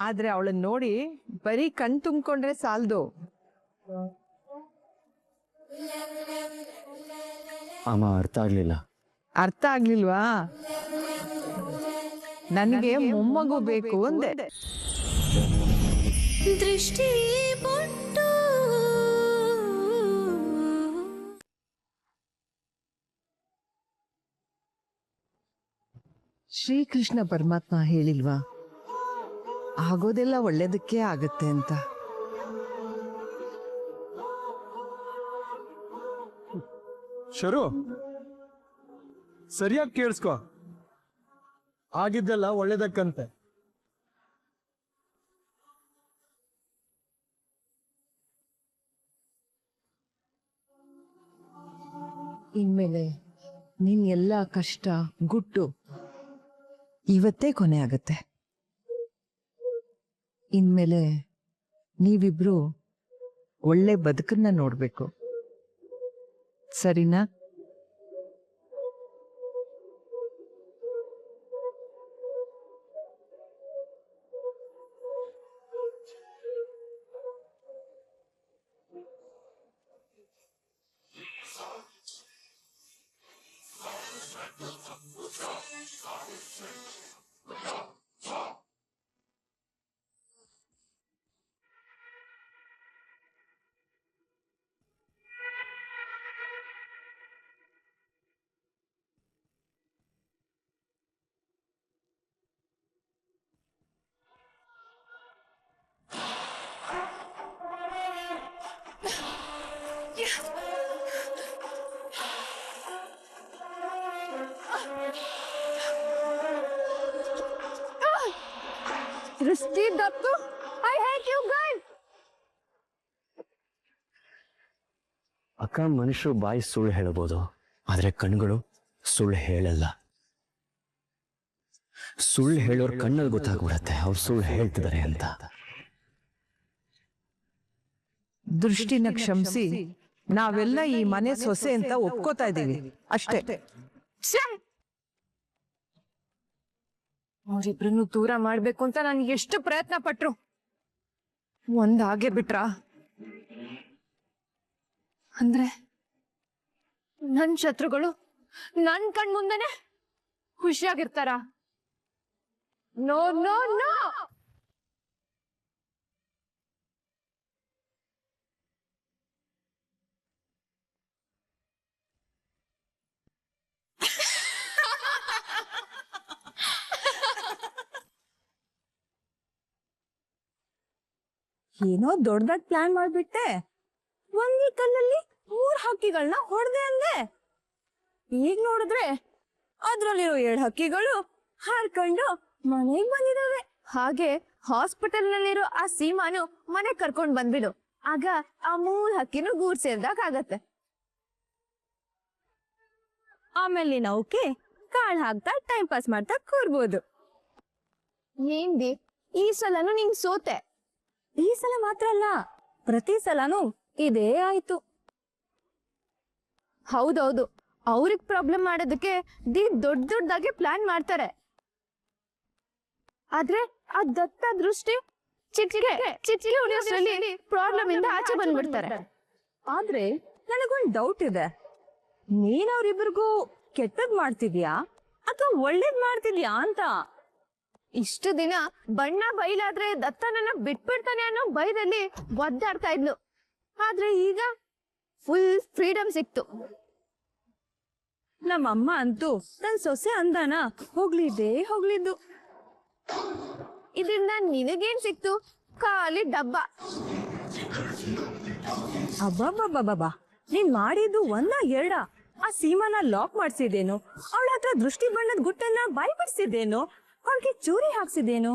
ಆದ್ರೆ ಅವಳನ್ನ ನೋಡಿ ಬರೀ ಕಣ್ ತುಂಬಿಕೊಂಡ್ರೆ ಸಾಲದು. ಅಮ್ಮ ಅರ್ಥ ಆಗ್ಲಿಲ್ಲ. ಅರ್ಥ ಆಗ್ಲಿಲ್ವಾ? ನನಗೆ ಮೊಮ್ಮಗು ಬೇಕು ಅಂದೆ. ದೃಷ್ಟಿ ಬೊಟ್ಟು ಶ್ರೀಕೃಷ್ಣ ಪರಮಾತ್ಮ ಹೇಳಿಲ್ವಾ ಆಗೋದೆಲ್ಲ ಒಳ್ಳೇದಕ್ಕೆ ಆಗತ್ತೆ ಅಂತ? ಶರು, ಸರಿಯಾಗಿ ಕೇಳಿಸ್ಕೊ. ಆಗಿದ್ದೆಲ್ಲ ಒಳ್ಳೇದಕ್ಕಂತೆ. ಇನ್ಮೇಲೆ ನಿನ್ ಎಲ್ಲ ಕಷ್ಟ ಗುಟ್ಟು ಇವತ್ತೇ ಕೊನೆ ಆಗತ್ತೆ. ಇನ್ಮೇಲೆ ನೀವಿಬ್ರು ಒಳ್ಳೆ ಬದುಕನ್ನ ನೋಡ್ಬೇಕು, ಸರಿನಾ? Steve Dattu, I hate you guys. ಅಕ್ಕ, ಮನುಷ್ಯರು ಬಾಯಿ ಸುಳ್ಳು ಹೇಳಬಹುದು, ಆದ್ರೆ ಕಣ್ಗಳು ಸುಳ್ಳು ಹೇಳಲ್ಲ. ಸುಳ್ಳು ಹೇಳೋರ್ ಕಣ್ಣಲ್ಲಿ ಗೊತ್ತಾಗ್ಬಿಡತ್ತೆ ಅವ್ರು ಸುಳ್ಳು ಹೇಳ್ತಿದ್ದಾರೆ ಅಂತ. ದೃಷ್ಟಿನ ಕ್ಷಮಿಸಿ ನಾವೆಲ್ಲ ಈ ಮನೆ ಸೊಸೆ ಅಂತ ಒಪ್ಕೋತಾ ಇದ್ದೀವಿ ಅಷ್ಟೇ. ಅವರಿಬ್ರನ್ನು ದೂರ ಮಾಡ್ಬೇಕು ಅಂತ ನಾನು ಎಷ್ಟು ಪ್ರಯತ್ನ ಪಟ್ರು ಒಂದಾಗೆ ಬಿಟ್ರ. ಅಂದ್ರೆ ನನ್ ಶತ್ರುಗಳು ನನ್ ಕಣ್ ಮುಂದೆನೆ ಖುಷಿಯಾಗಿರ್ತಾರ? No no no. ಏನೋ ದೊಡ್ಡದಾಗಿ ಪ್ಲಾನ್ ಮಾಡ್ಬಿಟ್ಟೆ. ಒಂದೇ ಕಲ್ಲಲ್ಲಿ 3 ಹಕ್ಕಿಗಳನ್ನ ಹೊಡೆದೆ ಅಂದೆ. ಈಗ ನೋಡಿದ್ರೆ ಅದ್ರಲ್ಲಿರೋ 2 ಹಕ್ಕಿಗಳು ಹಾರ್ಕೊಂಡು ಮನೆಗ್ ಬಂದಿದಾವೆ. ಹಾಗೆ ಹಾಸ್ಪಿಟಲ್ ನಲ್ಲಿರೋ ಆ ಸೀಮಾನು ಮನೆ ಕರ್ಕೊಂಡ್ ಬಂದ್ಬಿಡು, ಆಗ ಆ 3 ಹಕ್ಕಿನೂ ಗೂಡ್ ಸೇರ್ದಾಗ ಆಗತ್ತೆ. ಆಮೇಲೆ ನೌಕೆ ಕಾಳ್ ಹಾಕ್ತಾ ಟೈಮ್ ಪಾಸ್ ಮಾಡ್ತಾ ಕೂರ್ಬೋದು. ಏನ್ದಿ ಈ ಸಲನು ನಿಂಗ್ ಸೋತೆ? ಈ ಸಲ ಮಾತ್ರ ಅಲ್ಲ, ಪ್ರತಿ ಸಲನೂ ಇದೇ ಆಯ್ತು. ಹೌದೌದು, ಅವ್ರಿಗೆ ಪ್ರಾಬ್ಲಮ್ ಮಾಡೋದಕ್ಕೆ ದೊಡ್ಡದಾಗಿ ಪ್ಲಾನ್ ಮಾಡ್ತಾರೆ. ಆದ್ರೆ ಆ ದತ್ತ ದೃಷ್ಟಿ ಚಿಟಿಕೆ ಹೊಡೆಯೋದ್ರಲ್ಲಿ ಪ್ರಾಬ್ಲಮ್ ಇಂದ ಆಚೆ ಬಂದ್ಬಿಡ್ತಾರೆ. ಆದ್ರೆ ನನಗೊಂದು ಡೌಟ್ ಇದೆ. ನೀನ್ ಅವ್ರಿಬ್ರಿಗೂ ಕೆಟ್ಟದ್ ಮಾಡ್ತಿದ್ಯಾ ಅಥವಾ ಒಳ್ಳೇದ್ ಮಾಡ್ತಿದ್ಯಾ ಅಂತ. ಇಷ್ಟು ದಿನ ಬಣ್ಣ ಬೈಲಾದ್ರೆ ದತ್ತ ನನ್ನ ಬಿಟ್ಬಿಡ್ತಾನೆ ಅನ್ನೋ ಭಯದಲ್ಲಿ ಒದ್ದಾಡ್ತಾ ಇದ್ಲು. ಆದ್ರೆ ಈಗ ಫುಲ್ ಫ್ರೀಡಮ್ ಸಿಕ್ತು. ನಮ್ಮಮ್ಮ ಅಂತೂ ನನ್ ಸೊಸೆ ಅಂದಾನ ಹೋಗ್ಲಿದ್ದು. ಇದರಿಂದ ನಿನಗೇನ್ ಸಿಕ್ತು? ಖಾಲಿ ಡಬ್ಬ. ಅಬ್ಬಬ್ಬಬ್ಬಬ್ಬಾ, ನೀನ್ ಮಾಡಿದ್ದು 1-2? ಆ ಸೀಮಾನ ಲಾಕ್ ಮಾಡ್ಸಿದ್ದೇನು, ಅವಳ ಹತ್ರ ದೃಷ್ಟಿ ಬಣ್ಣದ ಗುಟ್ಟನ್ನ ಬಾಯ್ಪಡಿಸಿದ್ದೇನು, ಅವ್ಳಿಗೆ ಚೂರಿ ಹಾಕ್ಸಿದ್ದೇನು?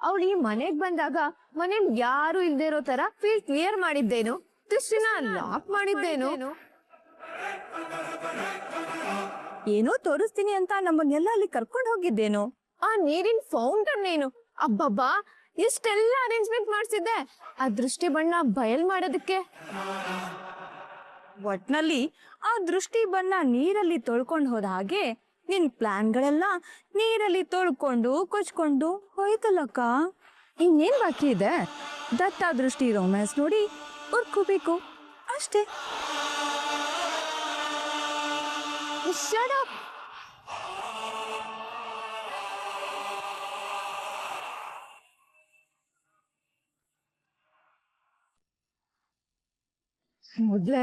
ಅವಳು ಈ ಮನೆಗ್ ಬಂದಾಗ ಮನೇಲಿ ಯಾರು ಇಲ್ದೇ ಇರೋ ತರ ಫೀಲ್ ಕ್ಲಿಯರ್ ಮಾಡಿದ್ದೇನು, ದೃಷ್ಟಿನ ಲಾಕ್ ಮಾಡಿದ್ದೇನು? ಏನೋ ತೋರಿಸ್ತೀನಿ ಅಂತ ನಮ್ಮನ್ನೆಲ್ಲ ಅಲ್ಲಿ ಕರ್ಕೊಂಡು ಹೋಗಿದ್ದೇನು? ಆ ನೀರಿನ ಫೌಂಟನ್ ಏನು, ಅಬ್ಬಬ್ಬಾ ಇಷ್ಟೆಲ್ಲ ಅರೇಂಜ್ಮೆಂಟ್ ಮಾಡ್ಸಿದ್ದೆ ಆ ದೃಷ್ಟಿ ಬಣ್ಣ ಬಯಲ್ ಮಾಡೋದಕ್ಕೆ. ಒಟ್ನಲ್ಲಿ ಆ ದೃಷ್ಟಿ ಬಣ್ಣ ನೀರಲ್ಲಿ ತೊಳ್ಕೊಂಡು ಹೋದ ಹಾಗೆ ನಿನ್ ಪ್ಲಾನ್ಗಳೆಲ್ಲ ನೀರಲ್ಲಿ ತೊಳ್ಕೊಂಡು ಕೊಚ್ಕೊಂಡು ಹೋಯ್ತಲ್ಲಕ್ಕ. ಇನ್ನೇನ್ ಬಾಕಿ ಇದೆ? ದತ್ತ ದೃಷ್ಟಿ ರೊಮ್ಯಾನ್ಸ್ ನೋಡಿ ಉರ್ಕೋಬೇಕು ಅಷ್ಟೇ. Shut up! ಮೊದ್ಲೇ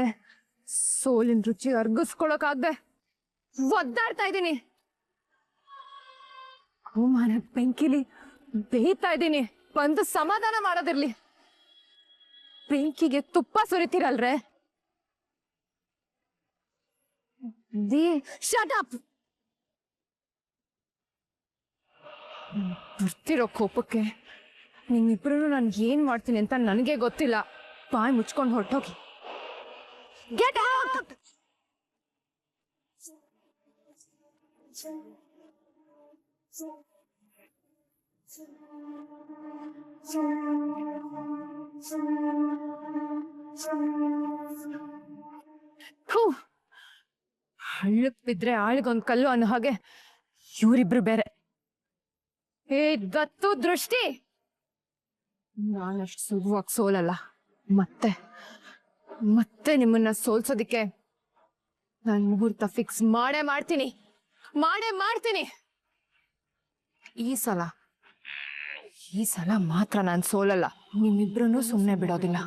ಸೋಲಿನ ರುಚಿ ಅರ್ಗಿಸ್ಕೊಳಕಾಗ್ದೆ ಒದ್ದಾಡ್ತಾ ಇದ್ದೀನಿ. ಅವಮಾನ ಬೆಂಕಿಲಿ ಬೇಯ್ತಾ ಇದ್ದೀನಿ. ಬಂದು ಸಮಾಧಾನ ಮಾಡೋದಿರ್ಲಿ. ಬೆಂಕಿಗೆ ತುಪ್ಪ ಸುರಿತೀರಲ್ರೇ. Shut up. ಬರ್ತಿರೋ ಕೋಪಕ್ಕೆ ನಿಮ್ಮಿಬ್ರು ನಾನು ಏನ್ ಮಾಡ್ತೀನಿ ಅಂತ ನನಗೆ ಗೊತ್ತಿಲ್ಲ. ಬಾಯಿ ಮುಚ್ಕೊಂಡು ಹೊರಟೋಗಿ. Get out. ಹಳ್ಳಕ್ ಬಿದ್ರೆ ಆಳ್ಗೊಂದ್ ಕಲ್ಲು ಅನ್ನೋ ಹಾಗೆ ಇವರಿಬ್ರು ಬೇರೆ. ಏ ದತ್ತು ದೃಷ್ಟಿ, ನಾನಷ್ಟು ಸುಲಭವಾಗಿ ಸೋಲಲ್ಲ. ಮತ್ತೆ ಮತ್ತೆ ನಿಮ್ಮನ್ನ ಸೋಲ್ಸೋದಿಕ್ಕೆ ನಾನು ಮುಹೂರ್ತ ಫಿಕ್ಸ್ ಮಾಡೇ ಮಾಡ್ತೀನಿ. ಈ ಸಲ ಮಾತ್ರ ನಾನು ಸೋಲಲ್ಲ. ನಿಮ್ಮಿಬ್ರು ಸುಮ್ಮನೆ ಬಿಡೋದಿಲ್ಲ.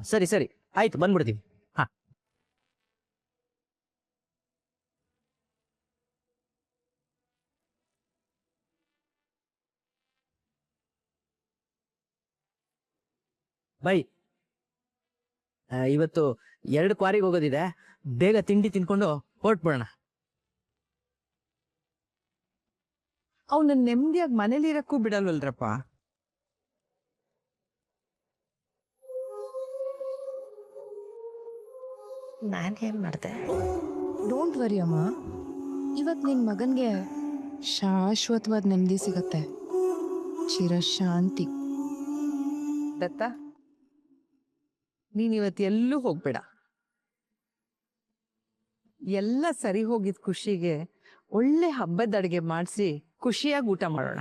ಸರಿ ಸರಿ ಆಯ್ತು, ಬಂದ್ಬಿಡ್ತೀವಿ. ಹಾ, ಬೈ. ಇವತ್ತು 2 ಕ್ವಾರಿಗೆ ಹೋಗೋದಿದೆ. ಬೇಗ ತಿಂಡಿ ತಿನ್ಕೊಂಡು ಹೊರಟ್ಬಿಡೋಣ. ಅವನ ನೆಮ್ಮದಿಯಾಗಿ ಮನೇಲಿರಕ್ಕೂ ಬಿಡಲ್ವಲ್ರಪ್ಪ. ನಾನೇನ್ ಮಾಡ್ದೆ? ಡೋಂಟ್ ವರಿ ಅಮ್ಮ, ಇವತ್ತು ನಿನ್ನ ಮಗನಿಗೆ ಶಾಶ್ವತವಾದ ನೆಮ್ಮದಿ ಸಿಗತ್ತೆ. ಚಿರಶಾಂತಿ. ದತ್ತ, ನೀನಿವತ್ತು ಎಲ್ಲೂ ಹೋಗ್ಬೇಡ. ಎಲ್ಲ ಸರಿ ಹೋಗಿದ್ ಖುಷಿಗೆ ಒಳ್ಳೆ ಹಬ್ಬದ ಅಡುಗೆ ಮಾಡಿಸಿ ಖುಷಿಯಾಗಿ ಊಟ ಮಾಡೋಣ.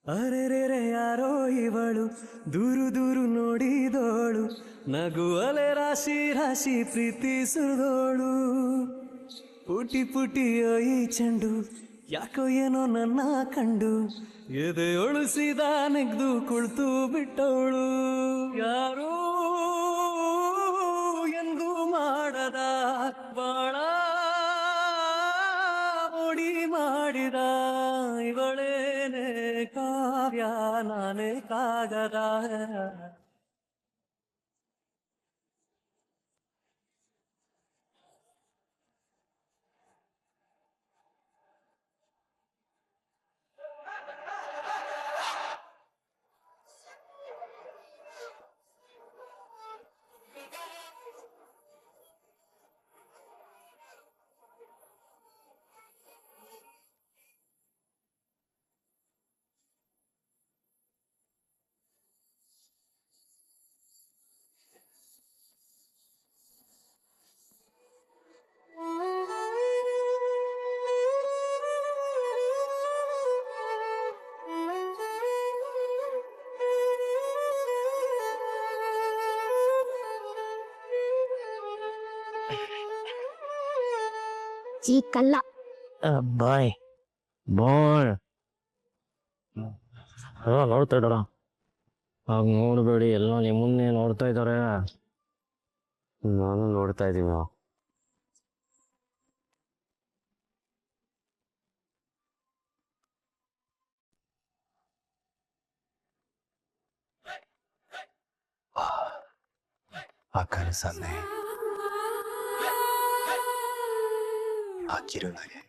ಅರೆರೆರೆ ಯಾರೋ ಇವಳು ದೂರು ದೂರು ನೋಡಿದೋಳು, ನಗುವಲೆ ರಾಶಿ ರಾಶಿ ಪ್ರೀತಿ ಸುರಿದೋಳು. ಪುಟಿ ಪುಟಿಯೋ ಈ ಚೆಂಡು, ಯಾಕೋ ಏನೋ ನನ್ನ ಕಂಡು, ಎದೆಯೊಳು ಸೀದಾ ನೆಗ್ದು ಕುಳಿತು ಬಿಟ್ಟವಳು. ಯಾರೋ ಎಂದು ಮಾಡದ ಬಾಳ ಓಡಿ ಮಾಡಿದ ಇವಳೇನೆ ಕಾವ್ಯ, ನಾನೇ ಕಾಗದ. ಚೀಕಲ್ಲ. ಬಾಯ್. ಬಾಯ್ ನೋಡ್ತಾ ಇದ್ದಾರ ಹಾಗ ನೋಡ್ಬೇಡಿ ಎಲ್ಲ ನಿಮ್ಮನ್ನೇ ನೋಡ್ತಾ ಇದ್ದಾರೆ. ನಾನು ನೋಡ್ತಾ ಇದ್ದೀವಿ. ಆ ಕನಸನ್ನೇ ಆ ಕಿರುನಗೆ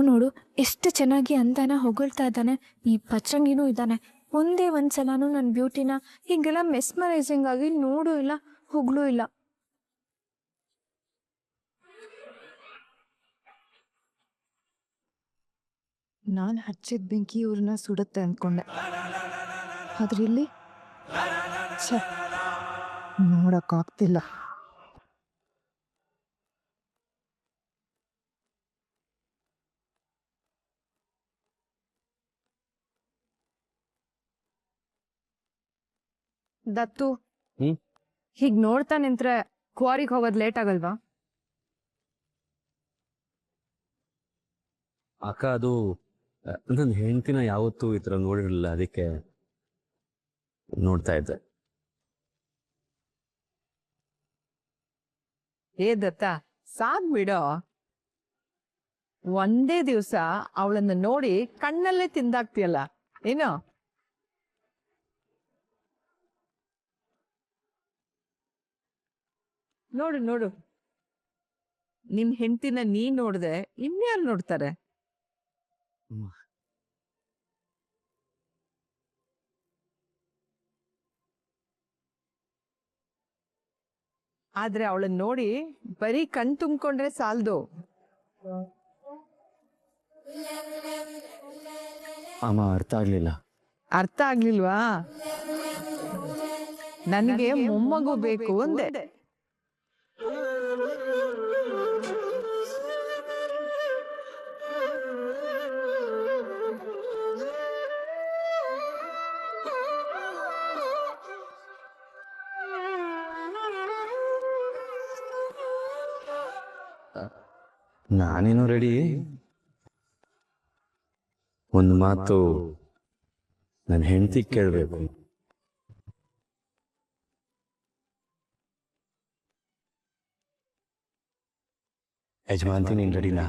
ನೋಡು ಎಷ್ಟು ಚೆನ್ನಾಗಿ ಅಂತಾನ ಹೊಗಳ್ತಾ ಇದ್ದಾನೆ. ಈ ಪಚ್ಚಂಗಿನೂ ಇದ್ದಾನೆ. ಒಂದೇ ಒಂದ್ಸಲನೂ ನನ್ನ ಬ್ಯೂಟಿನ ಹೀಗೆಲ್ಲ ಮೆಸ್ಮರೈಸಿಂಗ್ ಆಗಿ ನೋಡು ಇಲ್ಲ ಹೊಗಳೂ ಇಲ್ಲ. ನಾನು ಹಚ್ಚಿದ ಬೆಂಕಿ ಇವ್ರನ್ನ ಸುಡುತ್ತೆ ಅಂದ್ಕೊಂಡೆ, ಆದ್ರೆ ಇಲ್ಲಿ ನೋಡಕ್ಕಾಗ್ತಿಲ್ಲ. ದತ್ತು ಹ್ಮ್? ಹೀಗ್ ನೋಡ್ತಾ ನಿಂತ್ರೆ ಕ್ವಾರಿಗೆ ಹೋಗೋದ್ ಲೇಟ್ ಆಗಲ್ವಾ? ಅಕ್ಕ ಅದು ನನ್ನ ಹೆಂಡತಿನ ಯಾವತ್ತೂ ಈ ಥರ ನೋಡಿರಲಿಲ್ಲ, ಅದಕ್ಕೆ ನೋಡ್ತಾ ಇದ್ದೆ. ಏ ದತ್ತ, ಸಾಕ್ ಬಿಡೋ. ಒಂದೇ ದಿವ್ಸ ಅವಳನ್ನ ನೋಡಿ ಕಣ್ಣಲ್ಲೇ ತಿಂದಾಕ್ತಿಯಲ್ಲ ಏನೋ. ನೋಡು ನೋಡು, ನಿನ್ ಹೆಂಡತಿನ ನೀ ನೋಡ್ದೆ ಇನ್ಯಾರು ನೋಡ್ತಾರೆ? ಆದ್ರೆ ಅವಳನ್ನ ನೋಡಿ ಬರೀ ಕಣ್ ತುಂಬಿಕೊಂಡ್ರೆ ಸಾಲ್ದು. ಅಮ್ಮ ಅರ್ಥ ಆಗ್ಲಿಲ್ಲ. ಅರ್ಥ ಆಗ್ಲಿಲ್ವಾ? ನನಗೆ ಮೊಮ್ಮಗು ಬೇಕು ಅಂದೆ. ನಾನೇನೋ ರೆಡಿ. ಒಂದು ಮಾತು ನನ್ನ ಹೆಂಡತಿ ಕೇಳಬೇಕು. ಯಜಮಾನ್ತಿ, ನೀನು ರೆಡಿನಾ?